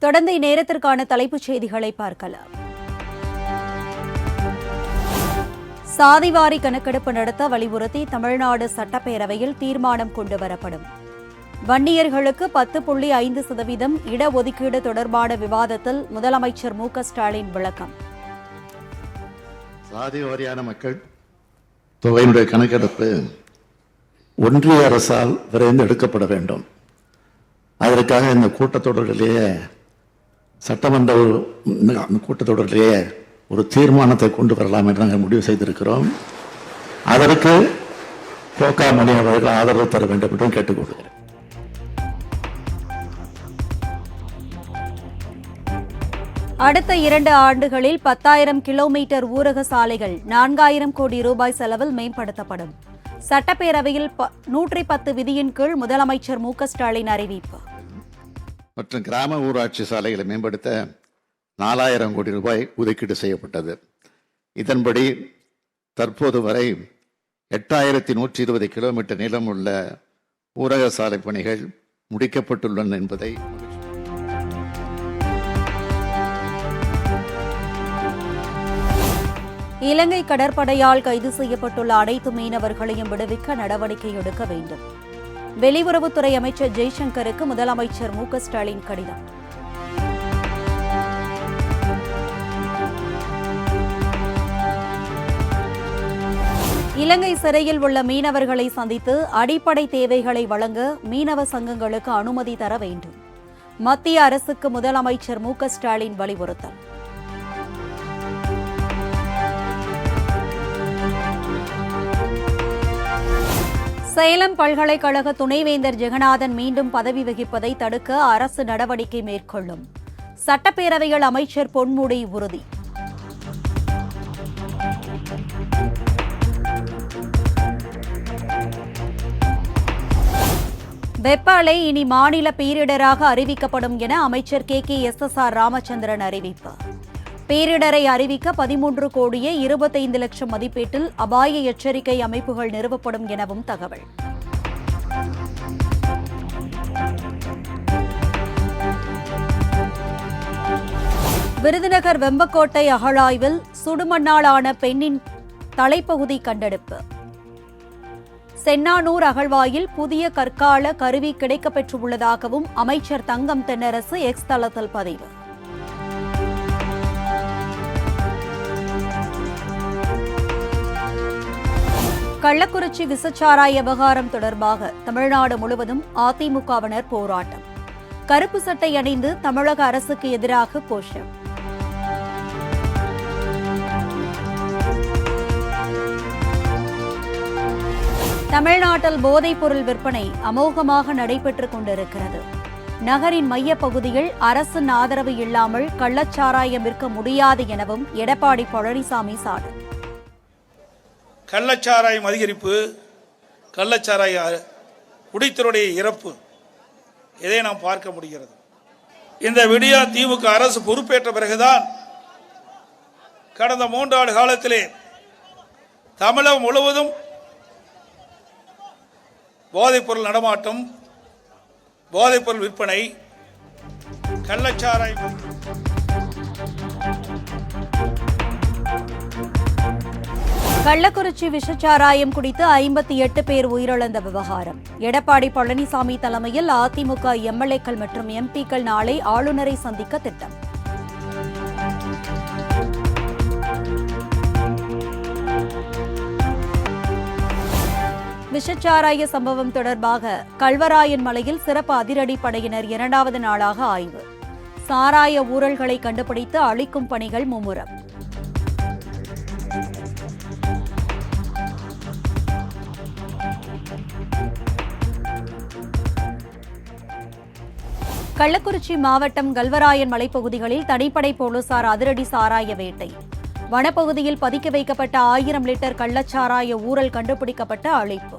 தொடர்ந்து இந்நேரத்திற்கான தலைப்புச் செய்திகளை பார்க்கலாம். சாதிவாரி கணக்கெடுப்பு நடத்த வலியுறுத்தி தமிழ்நாடு சட்டப்பேரவையில் தீர்மானம் கொண்டுவரப்படும். வன்னியர்களுக்கு 10.5% இடஒதுக்கீடு தொடர்பான விவாதத்தில் முதலமைச்சர் மு.க.ஸ்டாலின் விளக்கம். சாதிவாரியான மக்கள் தொகையினுடைய கணக்கெடுப்பு ஒன்றிய அரசால் விரைந்து எடுக்கப்பட வேண்டும். அதற்காக இந்த கூட்டத்தொடரிலேயே சட்டமன்ற கூட்டத்தொடரிலேயே ஒரு தீர்மானத்தை கொண்டு வரலாம் என்று நாங்கள் முடிவு செய்திருக்கிறோம். அதற்கு கோகாமணி அவர்கள் ஆதரவு தர வேண்டும் என்றும் கேட்டுக்கொள்கிறேன். அடுத்த 2 ஆண்டுகளில் 10,000 கிலோமீட்டர் ஊரக சாலைகள் 4,000 கோடி ரூபாய் செலவில் மேம்படுத்தப்படும். சட்டப்பேரவையில் 110 விதியின் கீழ் முதலமைச்சர் மு.க.ஸ்டாலின் அறிவிப்பு. மற்றும் கிராம ஊராட்சி சாலைகளை மேம்படுத்த 4,000 கோடி ரூபாய் ஒதுக்கீடு செய்யப்பட்டது. இதன்படி தற்போது வரை 8,120 கிலோமீட்டர் நீளம் உள்ள ஊரக சாலை பணிகள் முடிக்கப்பட்டுள்ளன என்பதை இலங்கை கடற்படையால் கைது செய்யப்பட்டுள்ள அனைத்து மீனவர்களையும் விடுவிக்க நடவடிக்கை எடுக்க வேண்டும். வெளியுறவுத்துறை அமைச்சர் ஜெய்சங்கருக்கு முதலமைச்சர் மு.க.ஸ்டாலின் கடிதம். இலங்கை சிறையில் உள்ள மீனவர்களை சந்தித்து அடிப்படை தேவைகளை வழங்க மீனவ சங்கங்களுக்கு அனுமதி தர வேண்டும். மத்திய அரசுக்கு முதலமைச்சர் மு.க.ஸ்டாலின் வலியுறுத்தல். சேலம் பல்கலைக்கழக துணைவேந்தர் ஜெகநாதன் மீண்டும் பதவி வகிப்பதை தடுக்க அரசு நடவடிக்கை மேற்கொள்ளும். சட்டப்பேரவையில் அமைச்சர் பொன்முடி உறுதி. வெப்ப அலை இனி மாநில பேரிடராக அறிவிக்கப்படும் என அமைச்சர் கே.எஸ்.எஸ்.ஆர். ராமச்சந்திரன் அறிவிப்பு. பேரிடரை அறிவிக்க 13,25,00,000 மதிப்பீட்டில் அபாய எச்சரிக்கை அமைப்புகள் நிறுவப்படும் எனவும் தகவல். விருதுநகர் வெம்பக்கோட்டை அகழாய்வில் சுடுமண்ணாலான பெண்ணின் தலைப்பகுதி கண்டெடுப்பு. சென்னானூர் அகழ்வாயில் புதிய கற்கால கருவி கிடைக்கப்பெற்றுள்ளதாகவும் அமைச்சர் தங்கம் தென்னரசு எக்ஸ் தளத்தில் பதிவு. கள்ளக்குறிச்சி விசச்சாராய விவகாரம் தொடர்பாக தமிழ்நாடு முழுவதும் அதிமுகவினர் போராட்டம். கருப்பு சட்டை அணிந்து தமிழக அரசுக்கு எதிராக கோஷம். தமிழ்நாட்டில் போதைப் பொருள் விற்பனை அமோகமாக நடைபெற்றுக் கொண்டிருக்கிறது. நகரின் மையப்பகுதியில் அரசின் ஆதரவு இல்லாமல் கள்ளச்சாராயம் விற்க முடியாது எனவும் எடப்பாடி பழனிசாமி சாடல். கள்ளச்சாராயம் அதிகரிப்பு, கள்ளச்சாராய குடித்தருடைய இறப்பு, இதை நாம் பார்க்க முடிகிறது. இந்த விடியா திமுக அரசு பொறுப்பேற்ற பிறகுதான் கடந்த 3 ஆண்டு காலத்திலே தமிழகம் முழுவதும் போதைப்பொருள் நடமாட்டம், போதைப்பொருள் விற்பனை, கள்ளச்சாராயம். கள்ளக்குறிச்சி விஷச்சாராயம் குடித்து 58 பேர் உயிரிழந்த விவகாரம். எடப்பாடி பழனிசாமி தலைமையில் அதிமுக எம்எல்ஏக்கள் மற்றும் எம்பிக்கள் நாளை ஆளுநரை சந்திக்க திட்டம். விஷச்சாராய சம்பவம் தொடர்பாக கல்வராயன் மலையில் சிறப்பு அதிரடி படையினர் 2வது நாளாக ஆய்வு. சாராய ஊழல்களை கண்டுபிடித்து அழிக்கும் பணிகள் மும்முரம். கள்ளக்குறிச்சி மாவட்டம் கல்வராயன் மலைப்பகுதிகளில் தனிப்படை போலீசார் அதிரடி சாராய வேட்டை. வனப்பகுதியில் பதுக்கி வைக்கப்பட்ட 1000 லிட்டர் கள்ளச்சாராய ஊழல் கண்டுபிடிக்கப்பட்ட அழைப்பு.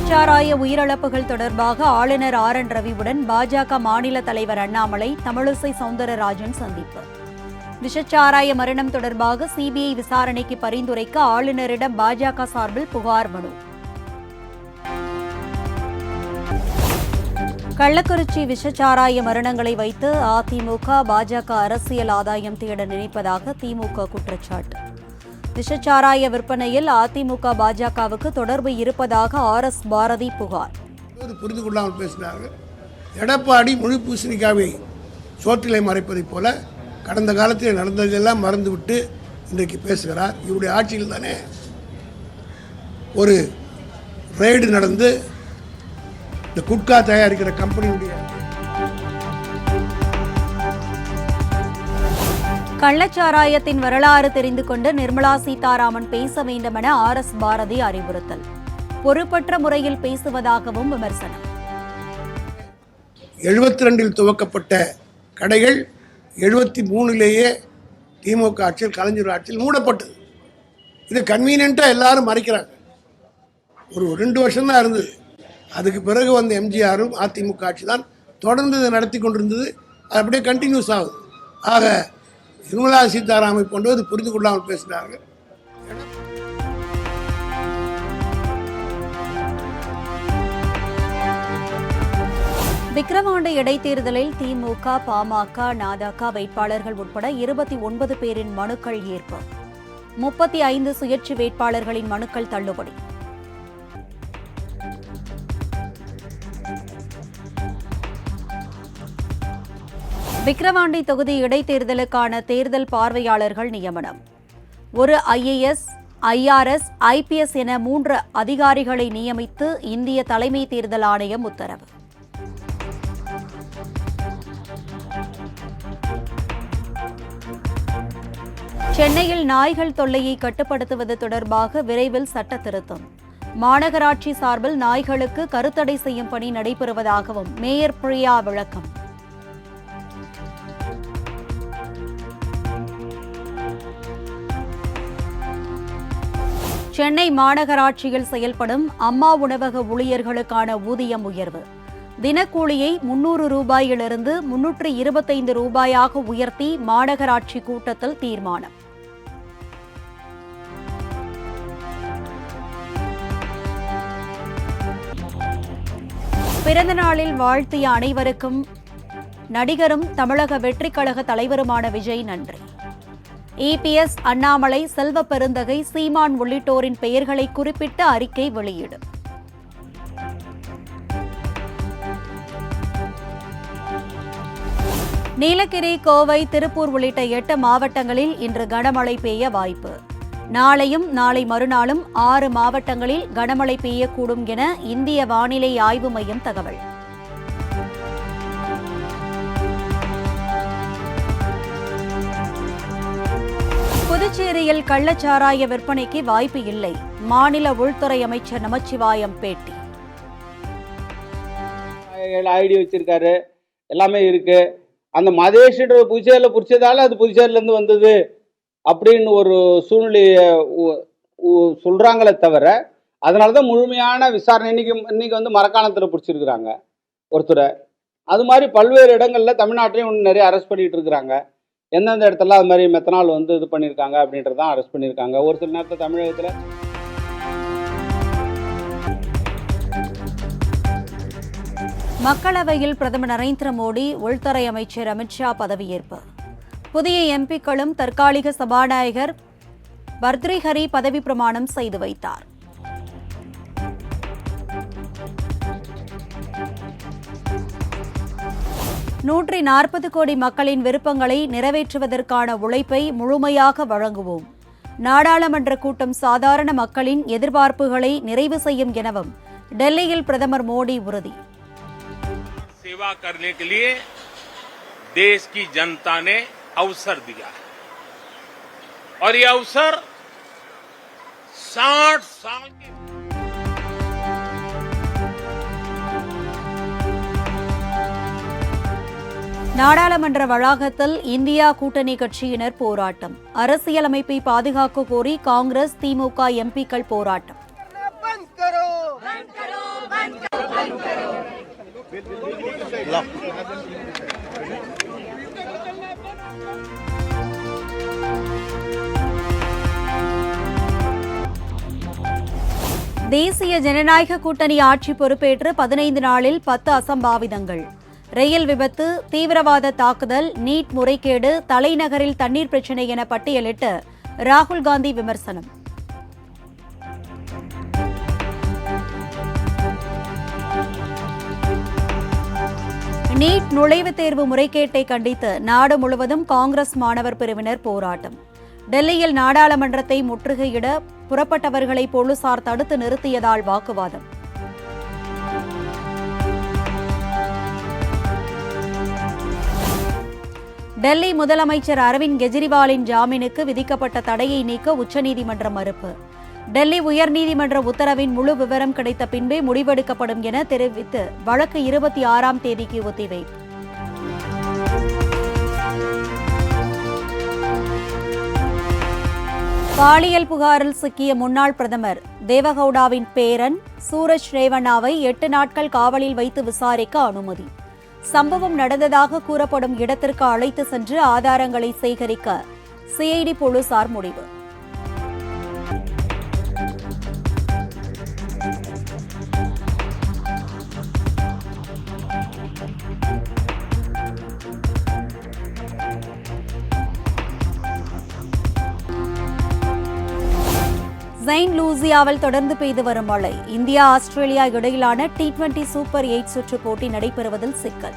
விஷச்சாராய உயிரிழப்புகள் தொடர்பாக ஆளுநர் RN ரவியுடன் பாஜக மாநில தலைவர் அண்ணாமலை, தமிழிசை சவுந்தரராஜன் சந்திப்பு. விஷச்சாராய மரணம் தொடர்பாக CBI விசாரணைக்கு பரிந்துரைக்க ஆளுநரிடம் பாஜக சார்பில் புகார் மனு. கள்ளக்குறிச்சி விஷச்சாராய மரணங்களை வைத்து அதிமுக, பாஜக அரசியல் ஆதாயம் தேட நினைப்பதாக திமுக குற்றச்சாட்டு. விஷச்சாராய விற்பனையில் அதிமுக, பாஜகவுக்கு தொடர்பு இருப்பதாக RS பாரதி புகார். புரிந்து கொள்ளாமல் பேசினார்கள். எடப்பாடி முழு பூசணிக்காவை சோற்றிலை மறைப்பதைப் போல கடந்த காலத்தில் நடந்ததெல்லாம் மறந்துவிட்டு இன்றைக்கு பேசுகிறார். இவருடைய ஆட்சியில் தானே ஒரு ரெய்டு நடந்து இந்த குட்கா தயாரிக்கிற கம்பெனியுடைய கள்ளச்சாராயத்தின் வரலாறு தெரிந்து கொண்டு நிர்மலா சீதாராமன் பேச வேண்டும் என RS பாரதி அறிவுறுத்தல். பொறுப்பற்ற முறையில் பேசுவதாகவும் விமர்சனம். 72 துவக்கப்பட்ட கடைகள் 73 திமுக ஆட்சியில், கலைஞர் ஆட்சியில் மூடப்பட்டது. இது கன்வீனியன்ட்டாக எல்லாரும் மறைக்கிறாங்க. ஒரு 2 வருஷம் தான் இருந்தது. அதுக்கு பிறகு வந்த எம்ஜிஆரும் அதிமுக ஆட்சி தான் தொடர்ந்து இதை நடத்தி கொண்டிருந்தது. அது அப்படியே கண்டினியூஸ் ஆகுது. ஆக நிர்மலா சீதாராமை போன்றவர் புரிந்து கொள்ளாமல் பேசினார்கள். விக்கிரவாண்டி இடைத்தேர்தலில் திமுக, பாமக, நாதக வேட்பாளர்கள் உட்பட 29 பேரின் மனுக்கள் ஏற்பு. 35 சுயேட்சை வேட்பாளர்களின் மனுக்கள் தள்ளுபடி. விக்கிரவாண்டி தொகுதி இடைத்தேர்தலுக்கான தேர்தல் பார்வையாளர்கள் நியமனம். ஒரு IAS, IRS, IPS என 3 அதிகாரிகளை நியமித்து இந்திய தலைமை தேர்தல் ஆணையம் உத்தரவு. சென்னையில் நாய்கள் தொல்லையை கட்டுப்படுத்துவது தொடர்பாக விரைவில் சட்ட திருத்தம். மாநகராட்சி சார்பில் நாய்களுக்கு கருத்தடை செய்யும் பணி நடைபெறுவதாகவும் மேயர் பிரியா விளக்கம். சென்னை மாநகராட்சியில் செயல்படும் அம்மா உணவக ஊழியர்களுக்கான ஊதியம் உயர்வு. தினக்கூலியை 300 ரூபாயிலிருந்து 325 ரூபாயாக உயர்த்தி மாநகராட்சி கூட்டத்தில் தீர்மானம். பிறந்த நாளில் வாழ்த்திய அனைவருக்கும் நடிகரும் தமிழக வெற்றிக் கழக தலைவருமான விஜய் நன்றி. EPS, அண்ணாமலை, செல்வ பெருந்தகை, சீமான் உள்ளிட்டோரின் பெயர்களை குறிப்பிட்ட அறிக்கை வெளியீடு. நீலகிரி, கோவை, திருப்பூர் உள்ளிட்ட 8 மாவட்டங்களில் இன்று கனமழை பெய்ய வாய்ப்பு. நாளையும் நாளை மறுநாளும் 6 மாவட்டங்களில் கனமழை பெய்யக்கூடும் என இந்திய வானிலை ஆய்வு மையம் தகவல். புதுச்சேரியில் கள்ளச்சாராய விற்பனைக்கு வாய்ப்பு இல்லை. மாநில உள்துறை அமைச்சர் நமச்சிவாயம் பேட்டி. ஐடி வச்சிருக்காரு, எல்லாமே இருக்கு. அந்த மதேஷன்ற புதுச்சேரியில் பிடிச்சதால அது புதுச்சேரியிலேருந்து வந்தது அப்படின்னு ஒரு சூழ்நிலையை சொல்றாங்களே தவிர, அதனால தான் முழுமையான விசாரணை இன்னைக்கு வந்து மரக்காணத்தில் பிடிச்சிருக்கிறாங்க ஒருத்தரை. அது மாதிரி பல்வேறு இடங்களில் தமிழ்நாட்டிலையும் நிறைய அரெஸ்ட் பண்ணிட்டு இருக்கிறாங்க. எந்தெந்த இடத்துல அது மாதிரி மெத்தனால் வந்து இது பண்ணியிருக்காங்க அப்படின்றதான் அரெஸ்ட் பண்ணியிருக்காங்க. ஒரு சில நேரத்தில் தமிழகத்தில் மக்களவையில் பிரதமர் நரேந்திர மோடி, உள்துறை அமைச்சர் அமித்ஷா பதவியேற்பு. புதிய எம்பிக்களும் தற்காலிக சபாநாயகர் பர்த்ரிஹரி பதவி பிரமாணம் செய்து வைத்தார். $140 கோடி மக்களின் விருப்பங்களை நிறைவேற்றுவதற்கான உழைப்பை முழுமையாக வழங்குவோம். நாடாளுமன்ற கூட்டம் சாதாரண மக்களின் எதிர்பார்ப்புகளை நிறைவு செய்யும் எனவும் டெல்லியில் பிரதமர் மோடி உறுதி. सेवा करने के लिए देश की जनता ने अवसर दिया है और ये अवसर 60 साल के நாடாளுமன்ற வளாகத்தில் இந்தியா கூட்டணி கட்சியினர் போராட்டம். அரசியலமைப்பை பாதுகாக்க கோரி காங்கிரஸ், திமுக எம்பிக்கள் போராட்டம். தேசிய ஜனநாயக கூட்டணி ஆட்சி பொறுப்பேற்று 15 நாளில் 10 அசம்பாவிதங்கள். ரயில் விபத்து, தீவிரவாத தாக்குதல், நீட் முறைகேடு, தலைநகரில் தண்ணீர் பிரச்சினை என பட்டியலிட்டு ராகுல் காந்தி விமர்சனம். நீட் நுழைவுத் தேர்வு முறைகேட்டை கண்டித்து நாடு முழுவதும் காங்கிரஸ் மாணவர் பிரிவினர் போராட்டம். டெல்லியில் நாடாளுமன்றத்தை முற்றுகையிட புறப்பட்டவர்களை போலீசார் தடுத்து நிறுத்தியதால் வாக்குவாதம். டெல்லி முதலமைச்சர் அரவிந்த் கெஜ்ரிவாலின் ஜாமீனுக்கு விதிக்கப்பட்ட தடையை நீக்க உச்சநீதிமன்றம் மறுப்பு. டெல்லி உயர்நீதிமன்ற உத்தரவின் முழு விவரம் கிடைத்த பின்பே முடிவெடுக்கப்படும் என தெரிவித்து வழக்கு 26ஆம் தேதிக்கு ஒத்திவைப்பு. பாலியல் புகாரில் சிக்கிய முன்னாள் பிரதமர் தேவகவுடாவின் பேரன் சூரஜ் ரேவண்ணாவை 8 நாட்கள் காவலில் வைத்து விசாரிக்க அனுமதி. சம்பவம் நடந்ததாக கூறப்படும் இடத்திற்கு அழைத்து சென்று ஆதாரங்களை சேகரிக்க சிஐடி போலீசார் முடிவு. செயின்ட் லூசியாவில் தொடர்ந்து பெய்து வரும் மழை. இந்தியா ஆஸ்திரேலியா இடையிலான T20 சூப்பர் 8 சுற்று போட்டி நடைபெறுவதில் சிக்கல்.